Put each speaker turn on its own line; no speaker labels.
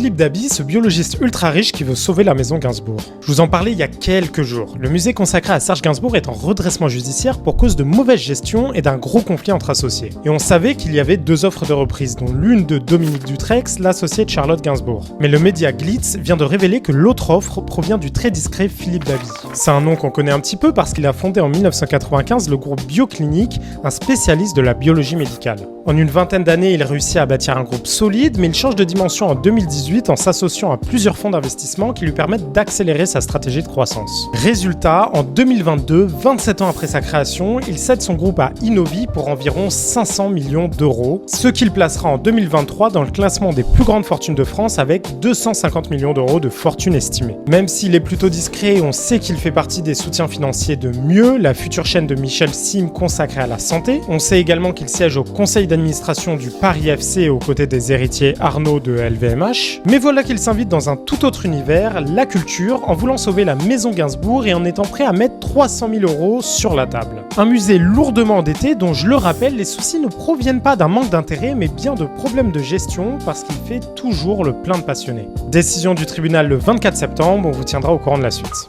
Philippe Dabi, ce biologiste ultra riche qui veut sauver la maison Gainsbourg. Je vous en parlais il y a quelques jours. Le musée consacré à Serge Gainsbourg est en redressement judiciaire pour cause de mauvaise gestion et d'un gros conflit entre associés. Et on savait qu'il y avait deux offres de reprise, dont l'une de Dominique Dutrex, l'associé de Charlotte Gainsbourg. Mais le média Glitz vient de révéler que l'autre offre provient du très discret Philippe Dabi. C'est un nom qu'on connaît un petit peu parce qu'il a fondé en 1995 le groupe Bioclinique, un spécialiste de la biologie médicale. En une vingtaine d'années, il réussit à bâtir un groupe solide, mais il change de dimension en 2018 en s'associant à plusieurs fonds d'investissement qui lui permettent d'accélérer sa stratégie de croissance. Résultat, en 2022, 27 ans après sa création, il cède son groupe à Innovi pour environ 500 millions d'euros, ce qui le placera en 2023 dans le classement des plus grandes fortunes de France avec 250 millions d'euros de fortune estimée. Même s'il est plutôt discret, on sait qu'il fait partie des soutiens financiers de Mieux, la future chaîne de Michel Sim consacrée à la santé. On sait également qu'il siège au conseil d'administration du Paris FC aux côtés des héritiers Arnaud de LVMH. Mais voilà qu'il s'invite dans un tout autre univers, la culture, en voulant sauver la maison Gainsbourg et en étant prêt à mettre 300 000 euros sur la table. Un musée lourdement endetté dont, je le rappelle, les soucis ne proviennent pas d'un manque d'intérêt mais bien de problèmes de gestion parce qu'il fait toujours le plein de passionnés. Décision du tribunal le 24 septembre, on vous tiendra au courant de la suite.